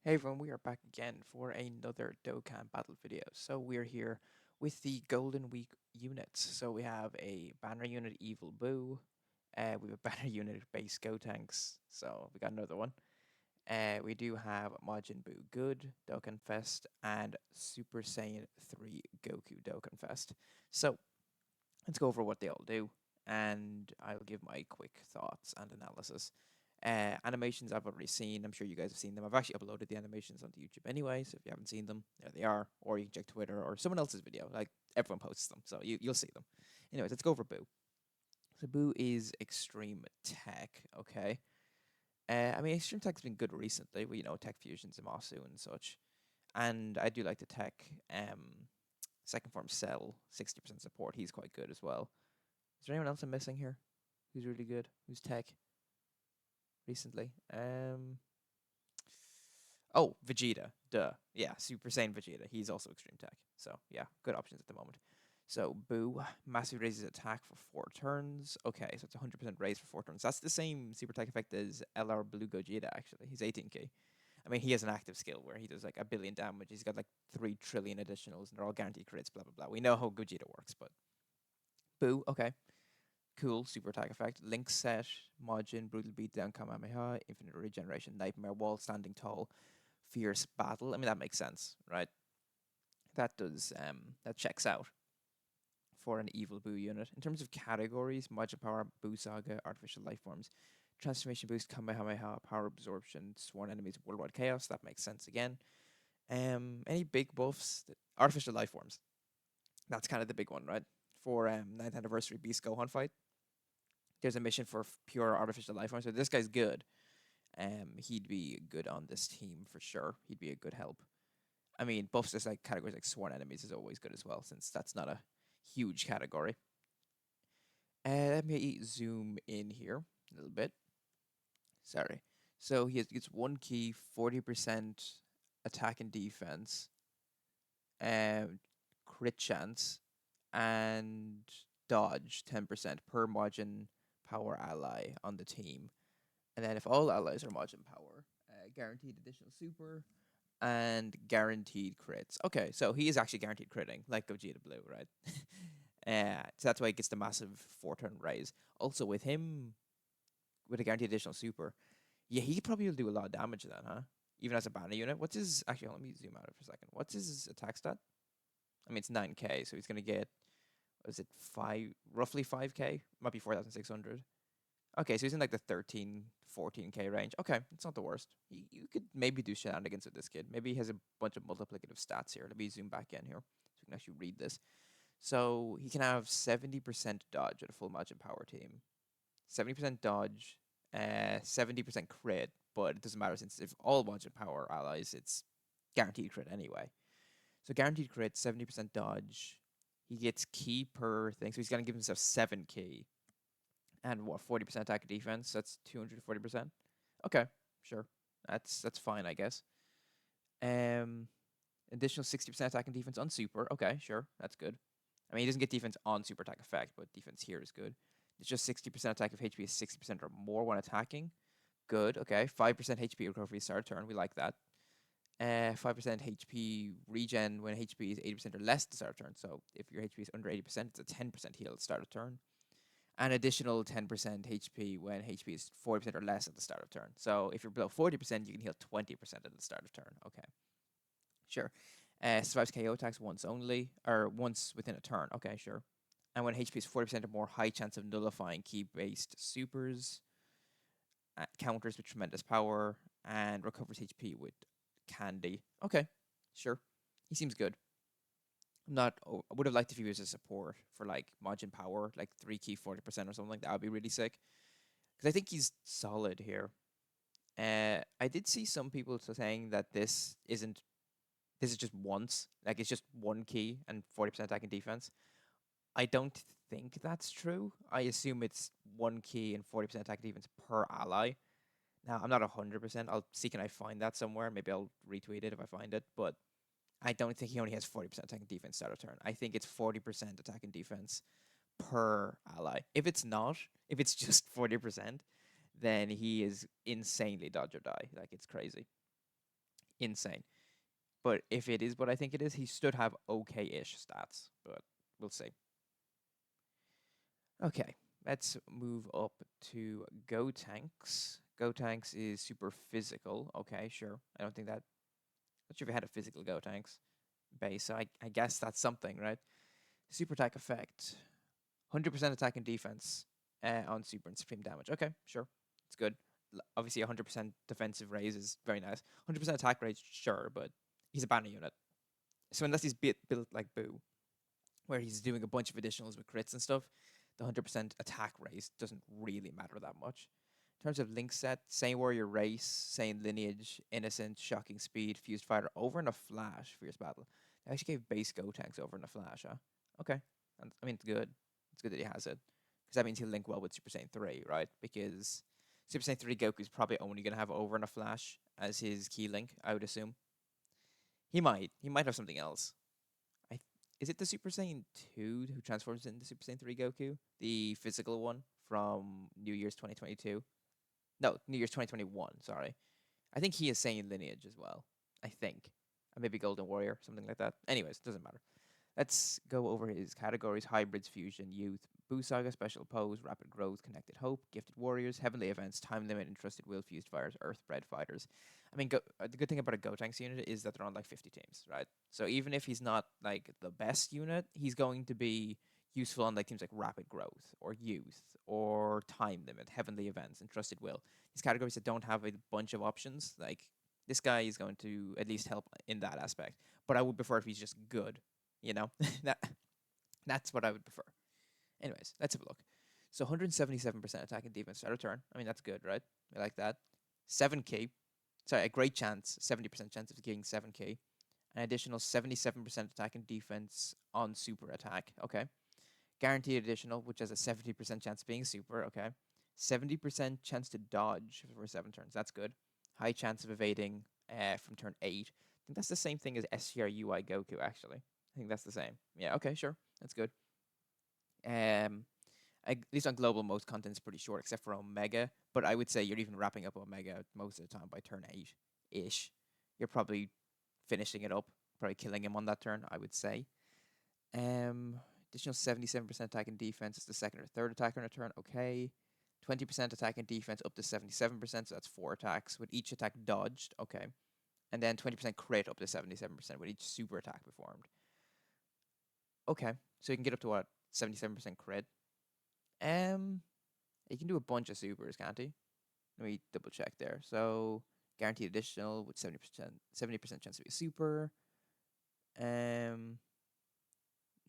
Hey everyone, we are back again for another Dokkan Battle video. So we're here with the Golden Week units. So we have a banner unit Evil Boo, we have a banner unit base Gotenks, so we got another one. We do have Majin Buu Good, Dokkanfest, and Super Saiyan 3 Goku Dokkanfest. So let's go over what they all do, and I'll give my quick thoughts and analysis. Animations I've already seen. I'm sure you guys have seen them. I've actually uploaded the animations onto YouTube anyway, so if you haven't seen them, there they are. Or you can check Twitter or someone else's video. Like everyone posts them, so you'll see them. Anyways, let's go over Boo. So Boo is extreme tech. Okay. I mean, extreme tech's been good recently. With, tech fusions, Zamasu and such. And I do like the tech. Second form Cell, 60% support. He's quite good as well. Is there anyone else I'm missing here? Who's really good? Who's tech recently? Oh, Vegeta. Duh. Yeah, Super Saiyan Vegeta. He's also extreme tech. So, yeah, good options at the moment. So, Boo massively raises attack for 4 turns. Okay, so it's 100% raise for 4 turns. That's the same super tech effect as LR Blue Gogeta, actually. He's 18k. I mean, he has an active skill where he does like a billion damage. He's got like 3 trillion additionals, and they're all guaranteed crits, blah, blah, blah. We know how Gogeta works, but Boo, okay. Cool, super attack effect. Link set, Majin, Brutal Beatdown, Kamehameha, Infinite Regeneration, Nightmare Wall, Standing Tall, Fierce Battle. I mean, that makes sense, right? That checks out for an Evil Boo unit. In terms of categories, Majin Power, Boo Saga, Artificial Life Forms, Transformation Boost, Kamehameha, Power Absorption, Sworn Enemies, Worldwide Chaos. That makes sense again. Any big buffs? Artificial Life Forms. That's kind of the big one, right? For 9th Anniversary Beast Gohan fight, there's a mission for pure artificial life forms. So this guy's good. He'd be good on this team for sure. He'd be a good help. I mean, buffs just like categories like sworn enemies is always good as well, since that's not a huge category. Let me zoom in here a little bit. Sorry. So gets one key, 40% attack and defense, um, crit chance, and dodge 10% per margin power ally on the team. And then if all allies are Majin Power, guaranteed additional super and guaranteed crits. Okay, so he is actually guaranteed critting, like Gogeta Blue, right? So that's why he gets the massive 4 turn raise. Also, with him, with a guaranteed additional super, yeah, he probably will do a lot of damage then, huh? Even as a banner unit. What's his. Actually, let me zoom out for a second. What's his attack stat? I mean, it's 9k, so he's going to get. What is it? Roughly 5k? Might be 4,600. Okay, so he's in like the 13, 14k range. Okay, it's not the worst. You could maybe do shenanigans with this kid. Maybe he has a bunch of multiplicative stats here. Let me zoom back in here so we can actually read this. So he can have 70% dodge at a full Majin Power team, 70% dodge, 70% crit, but it doesn't matter since if all Majin Power allies, it's guaranteed crit anyway. So guaranteed crit, 70% dodge. He gets key per thing, so he's going to give himself 7 key and what 40% attack and defense. That's 240%. Okay, sure, that's fine, I guess. Um, Additional 60% attack and defense on super. Okay, sure, that's good. I mean, he doesn't get defense on super attack effect, but defense here is good. It's just 60% attack if HP is 60% or more when attacking. Good. Okay, 5% HP recovery start turn. We like that. 5% HP regen when HP is 80% or less to start a turn. So if your HP is under 80%, it's a 10% heal at the start of turn. An additional 10% HP when HP is 40% or less at the start of turn. So if you're below 40%, you can heal 20% at the start of turn. Okay, sure. Survives KO attacks once only, or once within a turn. Okay, sure. And when HP is 40% or more, high chance of nullifying key-based supers, counters with tremendous power, and recovers HP with candy. Okay, sure. He seems good. I'm not. I would have liked if he was a support for like Majin Power, like 3 key 40% or something like that. That would be really sick. Because I think he's solid here. I did see some people saying that this isn't. This is just once. Like it's just 1 key and 40% attack and defense. I don't think that's true. I assume it's 1 key and 40% attack and defense per ally. Now I'm not 100%. I'll see can I find that somewhere. Maybe I'll retweet it if I find it. But I don't think he only has 40% attack and defense start of turn. I think it's 40% attack and defense per ally. If it's not, if it's just 40%, then he is insanely dodge or die. Like it's crazy. insane. But if it is what I think it is, he should have okay-ish stats. But we'll see. Okay, let's move up to Gotenks. Gotenks is super physical. Okay, sure. I don't think that. Not sure if you had a physical Gotenks base, so I guess that's something, right? Super attack effect. 100% attack and defense on super and supreme damage. Okay, sure. It's good. Obviously, 100% defensive raise is very nice. 100% attack raise, sure, but he's a banner unit. So unless he's built like Boo, where he's doing a bunch of additionals with crits and stuff, the 100% attack raise doesn't really matter that much. In terms of link set, Sane Warrior Race, Sane Lineage, Innocent, Shocking Speed, Fused Fighter, over in a flash, Fierce Battle. They actually gave base Gotenks over in a flash, huh? Okay. And, I mean, it's good. It's good that he has it. Because that means he'll link well with Super Saiyan 3, right? Because Super Saiyan 3 Goku is probably only going to have over in a flash as his key link, I would assume. He might. He might have something else. Is it the Super Saiyan 2 who transforms into Super Saiyan 3 Goku? The physical one from New Year's 2022? No, New Year's 2021, sorry. I think he is Saiyan lineage as well. I think. Maybe Golden Warrior, something like that. Anyways, doesn't matter. Let's go over his categories: Hybrids, Fusion, Youth, Buu Saga, Special Pose, Rapid Growth, Connected Hope, Gifted Warriors, Heavenly Events, Time Limit, Entrusted Will, Fused Fires, Earthbred Fighters. I mean, the good thing about a Gotenks unit is that they're on like 50 teams, right? So even if he's not like the best unit, he's going to be useful on like teams like Rapid Growth or Youth or Time Limit, Heavenly Events, Entrusted Will. These categories that don't have a bunch of options, like this guy is going to at least help in that aspect. But I would prefer if he's just good, you know? That's what I would prefer. Anyways, let's have a look. So 177% attack and defense start of turn. I mean, that's good, right? I like that. 7 key. Sorry, a great chance, 70% chance of getting 7 key. An additional 77% attack and defense on super attack. Okay. Guaranteed additional, which has a 70% chance of being super. Okay. 70% chance to dodge for 7 turns. That's good. High chance of evading from turn 8. I think that's the same thing as SCRUI Goku, actually. I think that's the same. Yeah, okay, sure. That's good. At least on global, most content's pretty short, except for Omega. But I would say you're even wrapping up Omega most of the time by turn 8-ish. You're probably finishing it up, probably killing him on that turn, I would say. Additional 77% attack and defense is the second or third attacker on a turn. Okay. 20% attack and defense up to 77%, so that's 4 attacks, with each attack dodged. Okay. And then 20% crit up to 77% with each super attack performed. Okay. So you can get up to what? 77% crit. He can do a bunch of supers, can't he? Let me double check there. So guaranteed additional with 70% chance to be a super.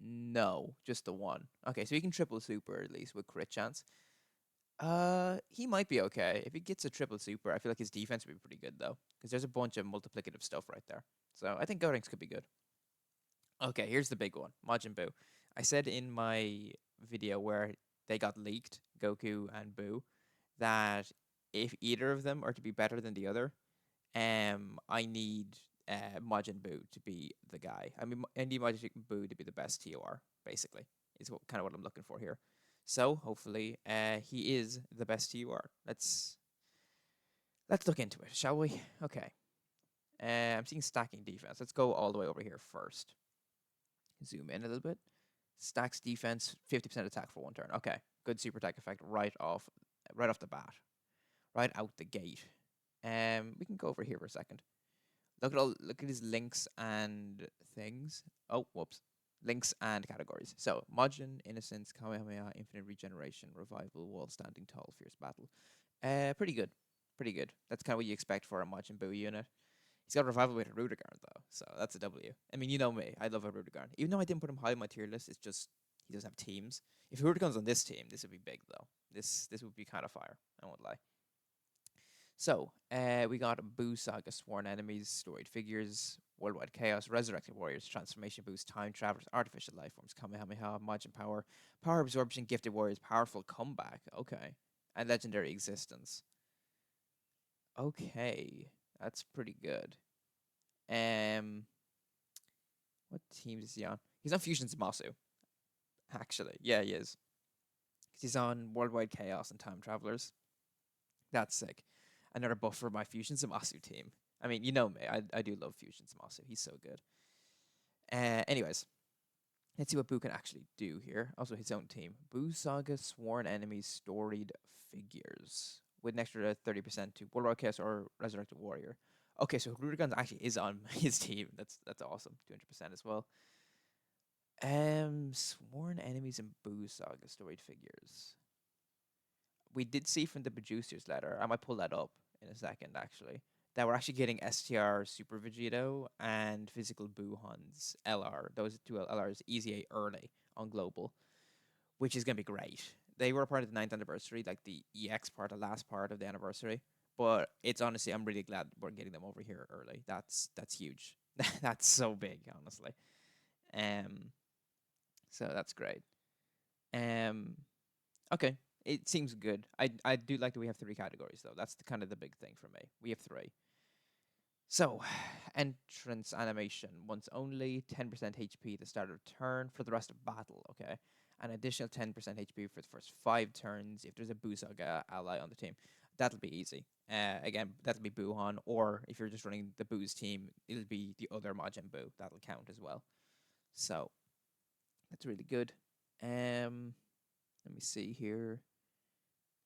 No, just the one. Okay, so he can triple super at least with crit chance. He might be okay. If he gets a triple super, I feel like his defense would be pretty good though, because there's a bunch of multiplicative stuff right there. So I think Gotenks could be good. Okay, here's the big one, Majin Buu. I said in my video where they got leaked, Goku and Buu, that if either of them are to be better than the other, I need Majin Buu to be the guy. I mean, I need Majin Buu to be the best TOR, basically, is kind of what I'm looking for here. So hopefully, he is the best TOR. Let's look into it, shall we? Okay. I'm seeing stacking defense. Let's go all the way over here first. Zoom in a little bit. Stacks defense, 50% attack for 1 turn. Okay, good super attack effect right off the bat, right out the gate. We can go over here for a second. Look at his links and things. Oh, whoops. Links and categories. So, Majin, Innocence, Kamehameha, Infinite Regeneration, Revival, Wall Standing Tall, Fierce Battle. Pretty good. Pretty good. That's kind of what you expect for a Majin Buu unit. He's got Revival with a Rudigarn, though, so that's a W. I mean, you know me. I love a Rudigarn. Even though I didn't put him high on my tier list, it's just he doesn't have teams. If Rudigarn's on this team, this would be big, though. This would be kind of fire. I won't lie. So, we got Buu Saga, Sworn Enemies, Storied Figures, Worldwide Chaos, Resurrected Warriors, Transformation Boost, Time Travelers, Artificial Life Forms, Kamehameha, Majin Power, Power Absorption, Gifted Warriors, Powerful Comeback, okay, and Legendary Existence. Okay, that's pretty good. What teams is he on? He's on Fusion Zamasu, actually. Yeah, he is. He's on Worldwide Chaos and Time Travelers. That's sick. Another buff for my Fusion Zamasu team. I mean, you know me. I do love Fusion Zamasu. He's so good. Anyways, let's see what Buu can actually do here. Also, his own team. Buu Saga Sworn Enemies Storied Figures. With an extra 30% to Bulwark Chaos or Resurrected Warrior. Okay, so Rudigan actually is on his team. That's awesome. 200% as well. Sworn Enemies and Buu Saga Storied Figures. We did see from the producer's letter, I might pull that up in a second actually, that we're actually getting STR Super Vegito and Physical Buuhan's LR. Those two LRs easy A early on Global, which is going to be great. They were part of the 9th anniversary, like the EX part, the last part of the anniversary. But it's honestly, I'm really glad we're getting them over here early. That's huge. That's so big, honestly. Um, so that's great. Okay, it seems good. I do like that we have 3 categories though. That's kind of the big thing for me. We have 3. So, entrance animation once only, 10% HP at the start of turn for the rest of battle. Okay, an additional 10% HP for the first 5 turns if there's a Buu Saga ally on the team. That'll be easy. Again, that'll be Buuhan, or if you're just running the Buu's team, it'll be the other Majin Buu. That'll count as well. So, that's really good. Let me see here.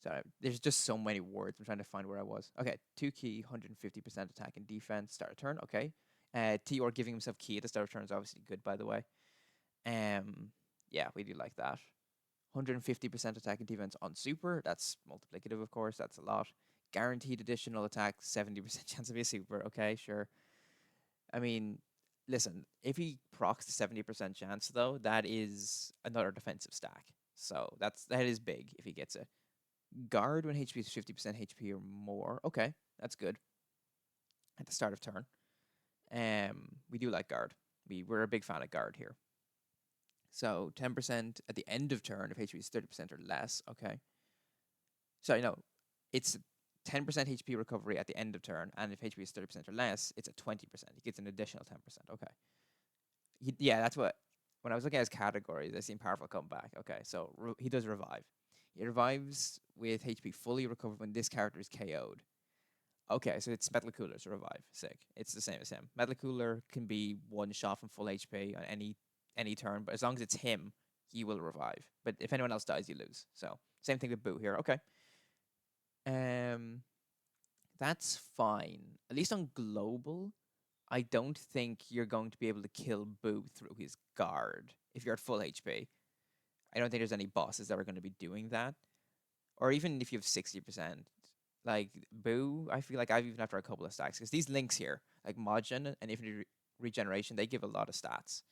Sorry, there's just so many words. I'm trying to find where I was. Okay, 2 key, 150% attack and defense, start of turn. Okay. Tior giving himself key at the start of turn is obviously good, by the way. Yeah, we do like that. 150% attack and defense on super. That's multiplicative, of course. That's a lot. Guaranteed additional attack, 70% chance to be a super. Okay, sure. I mean, listen, if he procs the 70% chance, though, that is another defensive stack. So that is big if he gets it. Guard when HP is 50% HP or more. Okay, that's good. At the start of turn. We do like guard. We're a big fan of guard here. So 10% at the end of turn if HP is 30% or less. Okay. So it's 10% HP recovery at the end of turn, and if HP is 30% or less, it's a 20%. He gets an additional 10%. Okay. Yeah, that's what. When I was looking at his categories, I seen powerful comeback. Okay, so he does revive. He revives with HP fully recovered when this character is KO'd. Okay, so it's Metal Cooler's revive. Sick. It's the same as him. Metal Cooler can be one shot from full HP on any turn, but as long as it's him, he will revive. But if anyone else dies, you lose. So same thing with Buu here. Okay. That's fine. At least on global, I don't think you're going to be able to kill Buu through his guard if you're at full HP. I don't think there's any bosses that are going to be doing that. Or even if you have 60%. Like, Buu, I feel like I've even after a couple of stacks. Because these links here, like Majin and Infinite Regeneration, they give a lot of stats.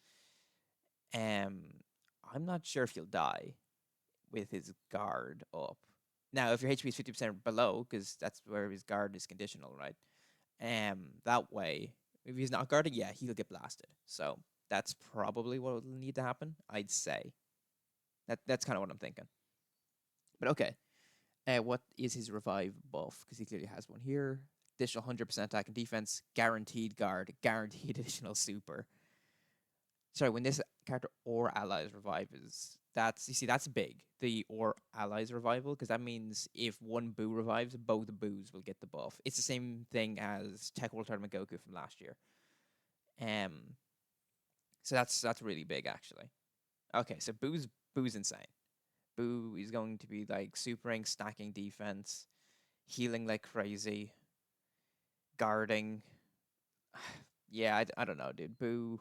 I'm not sure if he'll die with his guard up. Now, if your HP is 50% below, because that's where his guard is conditional, right? That way, if he's not guarding, yeah, he'll get blasted. So that's probably what will need to happen, I'd say. That's kind of what I'm thinking. But okay. What is his revive buff? Because he clearly has one here. Additional 100% attack and defense, guaranteed guard, guaranteed additional super. Sorry, when this character or allies revive that's big. The or allies revival, because that means if one Buu revives, both Buus will get the buff. It's the same thing as Tech World Tournament Goku from last year. So that's really big actually. Okay, so Buu's insane. Buu is going to be like supering, stacking defense, healing like crazy, guarding. Yeah, I don't know, dude. Buu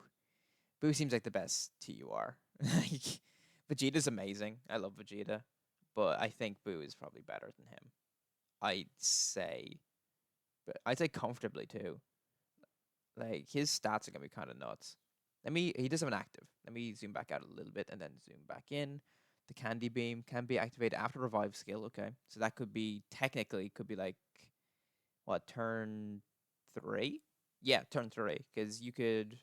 seems like the best TUR. Like, Vegeta's amazing. I love Vegeta, but I think Buu is probably better than him. I'd say, but I'd say comfortably too. Like, his stats are gonna be kind of nuts. He does have an active. Let me zoom back out a little bit and then zoom back in. The Candy Beam can be activated after revive skill. Okay, so that could be like what, turn 3? Yeah, turn 3, because you could.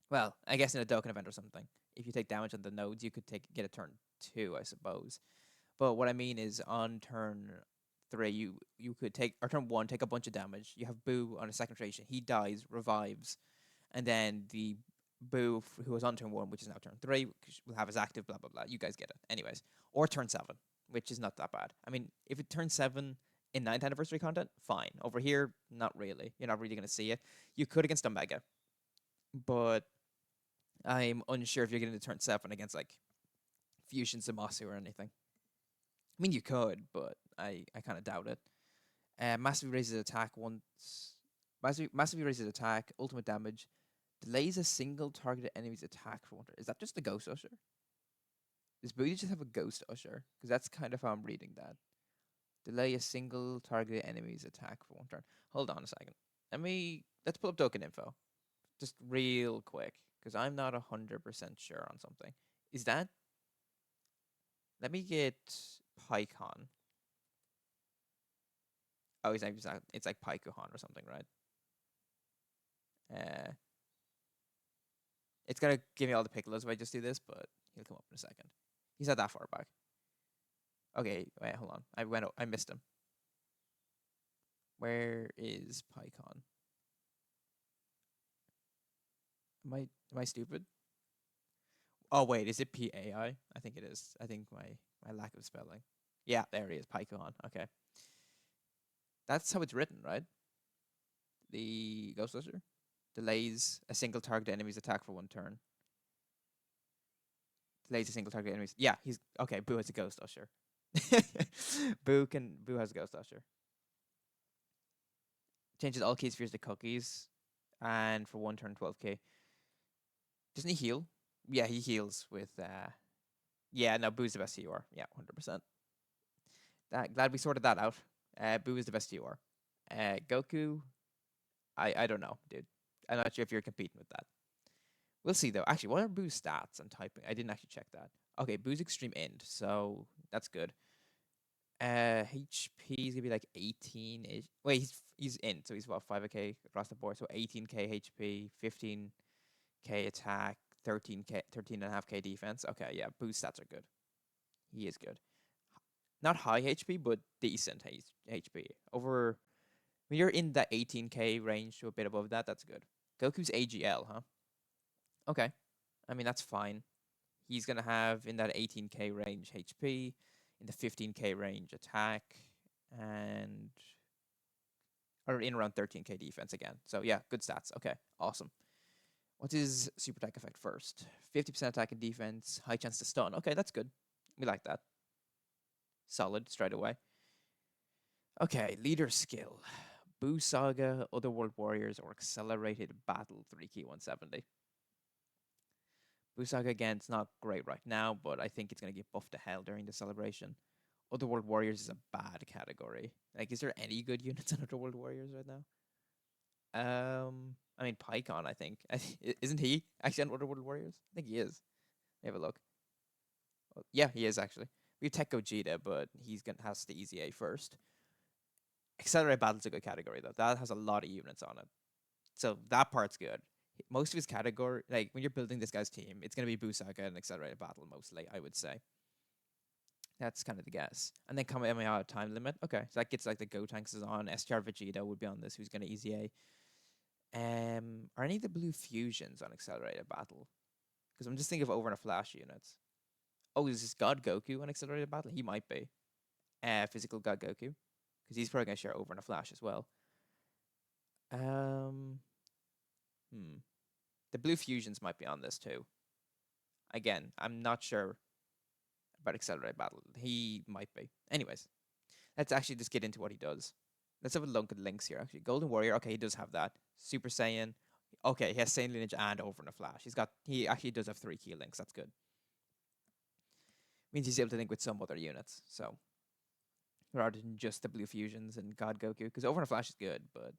Well, I guess in a Dokkan event or something, if you take damage on the nodes, you could get a turn 2, I suppose. But what I mean is on turn 3, you could or turn 1, take a bunch of damage. You have Buu on a second iteration. He dies, revives, and then the Buu who was on turn 1, which is now turn 3, will have his active, blah, blah, blah. You guys get it. Anyways. Or turn 7, which is not that bad. I mean, if it turns 7, In 9th anniversary content, fine. Over here, not really. You're not really going to see it. You could against Omega, but I'm unsure if you're getting to turn 7 against like Fusion Zamasu or anything. I mean, you could, but I kind of doubt it. Massively raises attack once. Massively raises attack, ultimate damage, delays a single targeted enemy's attack for 1 turn. Is that just the Ghost Usher? Does Booty just have a Ghost Usher? Because that's kind of how I'm reading that. Delay a single targeted enemy's attack for 1 turn. Hold on a second. Let's pull up Dokkan info. Just real quick. Because I'm not 100% sure on something. Is that? Let me get PyCon. Oh, it's like PyCon or something, right? It's gonna give me all the Piccolos if I just do this, but he'll come up in a second. He's not that far back. Okay, wait, hold on. I missed him. Where is PyCon? Am I stupid? Oh wait, is it PAI? I think it is. I think my lack of spelling. Yeah, there he is, PyCon. Okay. That's how it's written, right? The Ghost Usher delays a single target enemy's attack for 1 turn. Delays a single target enemy's. Yeah, he's okay. Boo has a Ghost Usher. Boo has a Ghost Usher. Changes all key spheres to cookies, and for 1 turn, 12k. Doesn't he heal? Yeah, he heals with. Yeah, no, Boo's the best TUR. Yeah, 100%. Glad we sorted that out. Boo is the best TUR. Goku, I don't know, dude. I'm not sure if you're competing with that. We'll see though. Actually, what are Boo's stats? I'm typing. I didn't actually check that. Okay, Boo's extreme end, so that's good. HP is gonna be like 18 ish. Wait, he's in, so he's what 5k across the board. So 18k HP, 15k attack, 13k, 13.5k defense. Okay, yeah, Boo's stats are good. He is good. Not high HP, but decent HP. Over when you're in that 18k range to a bit above that, that's good. Goku's AGL, huh? Okay. I mean, that's fine. He's going to have in that 18k range HP, in the 15k range attack, and or in around 13k defense again. So yeah, good stats. Okay, awesome. What's his super attack effect first? 50% attack and defense, high chance to stun. Okay, that's good. We like that. Solid straight away. Okay, leader skill. Buu Saga, Otherworld Warriors, or Accelerated Battle 3 key 170. Buu Saga, again, it's not great right now, but I think it's going to get buffed to hell during the celebration. Otherworld Warriors is a bad category. Like, is there any good units on Otherworld Warriors right now? I mean, PyCon, I think. Isn't he actually on Otherworld Warriors? I think he is. Have a look. Oh, yeah, he is actually. We have Tech Gogeta, but he's gonna has the easy A first. Accelerated Battle's a good category though. That has a lot of units on it, so that part's good. Most of his category, like when you're building this guy's team, it's gonna be Buu Saga and Accelerated Battle mostly. I would say. That's kind of the guess. And then Kamehameha time limit. Okay, so that gets like the Gotenks is on. STR Vegeta would be on this. Who's gonna easy A? Are any of the blue fusions on Accelerated Battle? Because I'm just thinking of Over and a Flash units. Oh, is this God Goku on Accelerated Battle? He might be. Physical God Goku. Because he's probably going to share Over and a Flash as well. The blue fusions might be on this too. Again, I'm not sure about Accelerated Battle. He might be. Anyways, let's actually just get into what he does. Let's have a look at links here, actually. Golden Warrior, okay, he does have that. Super Saiyan. Okay, he has Saiyan Lineage and Over and a Flash. He actually does have 3 key links. That's good. Means he's able to link with some other units, so rather than just the blue fusions and God Goku, because Over and a Flash is good, but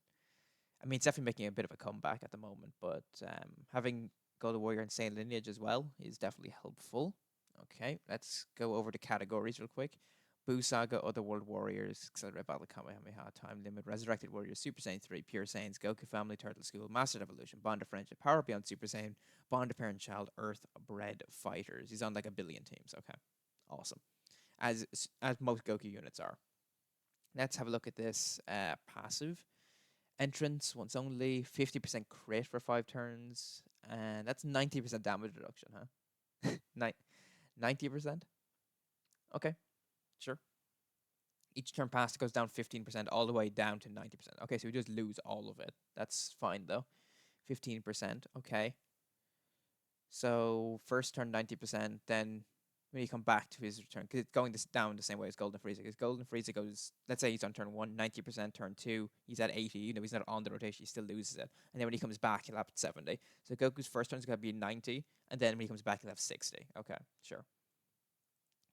I mean it's definitely making a bit of a comeback at the moment. But having Golden Warrior and Saiyan Lineage as well is definitely helpful. Okay, let's go over the categories real quick. Buu Saga, Otherworld Warriors, Accelerated Battle, Kamehameha, Time Limit, Resurrected Warriors, Super Saiyan 3, Pure Saiyans, Goku Family, Turtle School, Mastered Evolution, Bond of Friendship, Power Beyond Super Saiyan, Bond of Parent Child, Earth Bred Fighters. He's on like a billion teams. Okay, awesome. As most Goku units are. Let's have a look at this passive. Entrance once only, 50% crit for 5 turns, and that's 90% damage reduction, huh? 90%? Okay, sure. Each turn passed goes down 15% all the way down to 90%. Okay, so we just lose all of it. That's fine though. 15%. Okay. So first turn 90%, then when you come back to his return, because it's going down the same way as Golden Frieza. Because Golden Frieza goes, let's say he's on turn 1, 90%, turn 2, he's at 80, he's not on the rotation, he still loses it. And then when he comes back, he'll have 70. So Goku's first turn is going to be 90, and then when he comes back, he'll have 60. Okay, sure.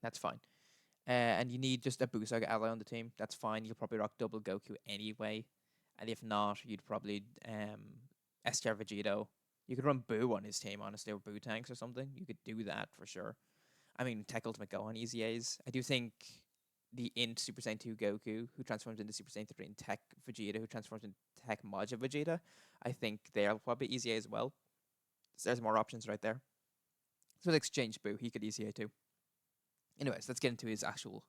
That's fine. And you need just a Buu Saga ally on the team. That's fine. You'll probably rock double Goku anyway. And if not, you'd probably STR Vegito. You could run Buu on his team, honestly, or Buu tanks or something. You could do that for sure. I mean, Tech Ultimate Gohan easy A's. I do think the Int Super Saiyan 2 Goku, who transforms into Super Saiyan 3, and Tech Vegeta, who transforms into Tech Majin Vegeta, I think they're probably easy A as well. So there's more options right there. So let's exchange Buu. He could easy A too. Anyways, let's get into his actual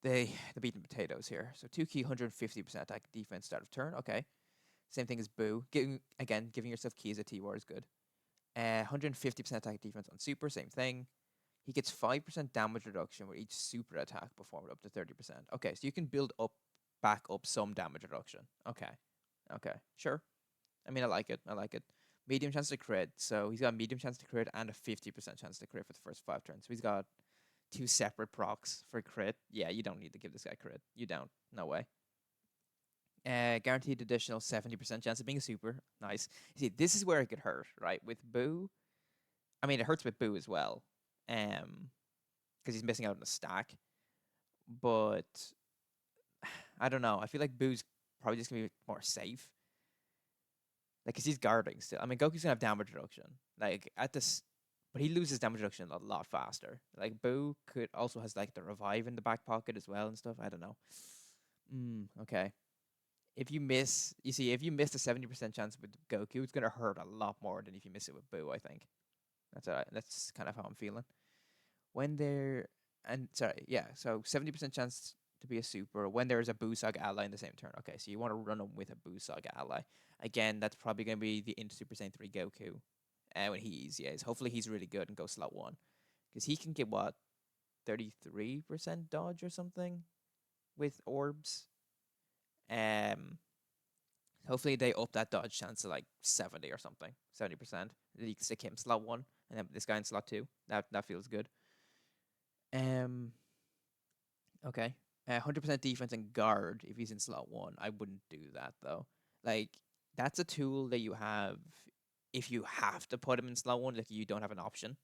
the meat and potatoes here. So 2 key, 150% attack defense start of turn. Okay. Same thing as Buu. Giving yourself keys at T-War is good. 150% attack defense on super, same thing. He gets 5% damage reduction with each super attack performed up to 30%. Okay, so you can build back up some damage reduction. Okay. Okay, sure. I mean, I like it. Medium chance to crit. So he's got a medium chance to crit and a 50% chance to crit for the first 5 turns. So he's got 2 separate procs for crit. Yeah, you don't need to give this guy crit. You don't. No way. Guaranteed additional 70% chance of being a super. Nice. You see, this is where it could hurt, right? With Buu, I mean, it hurts with Buu as well, because he's missing out on a stack. But I don't know. I feel like Boo's probably just gonna be more safe, like, cause he's guarding still. I mean, Goku's gonna have damage reduction, like at this, but he loses damage reduction a lot faster. Like Buu could also has like the revive in the back pocket as well and stuff. I don't know. Okay. If you miss, if you miss a 70% chance with Goku, it's gonna hurt a lot more than if you miss it with Buu. I think that's kind of how I'm feeling. When they're so 70% chance to be a super when there is a Buu Saga ally in the same turn. Okay, so you want to run them with a Buu Saga ally. Again, that's probably gonna be the Into Super Saiyan 3 Goku. When he's hopefully he's really good and go slot 1, because he can get what 33% dodge or something with orbs. Hopefully they up that dodge chance to like 70 or something, 70%. You can stick him slot 1 and then this guy in slot 2. That feels good. Okay. 100% defense and guard if he's in slot 1. I wouldn't do that though. Like, that's a tool that you have if you have to put him in slot 1, like you don't have an option.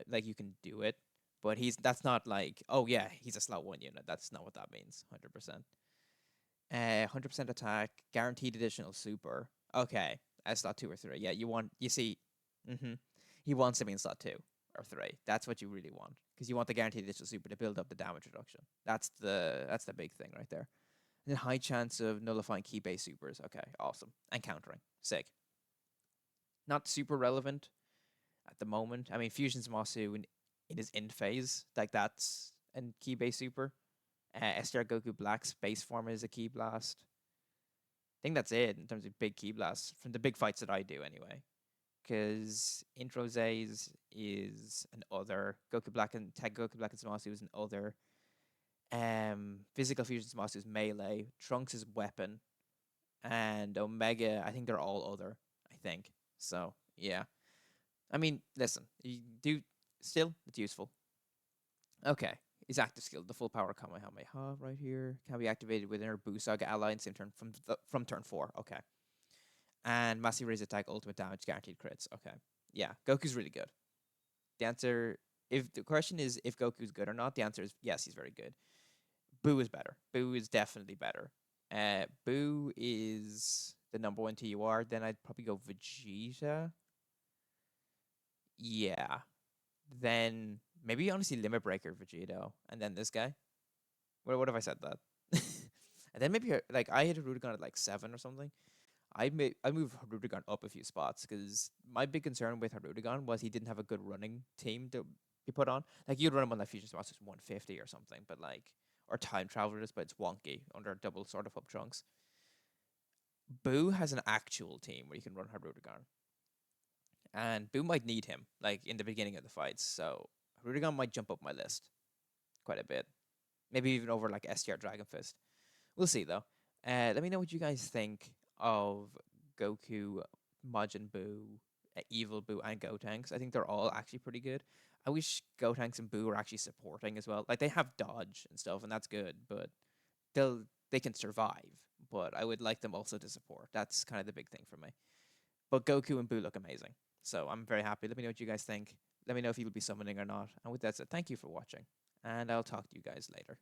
Like, you can do it, but that's not like, oh yeah, he's a slot 1 unit. That's not what that means. 100%. 100% attack, guaranteed additional super. Okay, at slot 2 or 3. Yeah, he wants to be in slot 2 or 3. That's what you really want, because you want the guaranteed additional super to build up the damage reduction. That's the big thing right there. And then high chance of nullifying key base supers. Okay, awesome. And countering. Sick. Not super relevant at the moment. I mean, Fusion Zamasu in his end phase, like that's a key base super. STR Goku Black's base form is a key blast. I think that's it in terms of big key blasts from the big fights that I do anyway. Because Intro Zays is an other. Goku Black and Tech Goku Black and Zamasu is an other. Physical Fusion Zamasu is melee. Trunks is weapon. And Omega, I think they're all other. I think. So, yeah. I mean, listen. You do. Still, it's useful. Okay. Is active skill, the full power Kamehameha right here. Can be activated within our Buu Saga ally in same turn from turn 4. Okay. And massive raise attack, ultimate damage, guaranteed crits. Okay. Yeah, Goku's really good. The answer, if the question is if Goku's good or not, the answer is yes, he's very good. Buu is better. Buu is definitely better. Buu is the number 1 TUR. Then I'd probably go Vegeta. Yeah. Then maybe honestly Limit Breaker Vegito, and then this guy. What if I said that? And then maybe like I hit Harudegan at like 7 or something. I'd move Harudegan up a few spots, because my big concern with Harudegan was he didn't have a good running team to be put on. Like, you'd run him on like Fusion Spots 150 or something, but like, or Time Travelers, but it's wonky under double sort of hub trunks. Buu has an actual team where you can run Harudegan, and Buu might need him like in the beginning of the fights, so Harudegan might jump up my list quite a bit. Maybe even over like STR DragonFest. We'll see though. Let me know what you guys think of Goku, Majin Buu, Evil Buu, and Gotenks. I think they're all actually pretty good. I wish Gotenks and Buu were actually supporting as well. Like they have dodge and stuff, and that's good, but they'll they can survive. But I would like them also to support. That's kind of the big thing for me. But Goku and Buu look amazing, so I'm very happy. Let me know what you guys think. Let me know if you'll be summoning or not. And with that said, thank you for watching, and I'll talk to you guys later.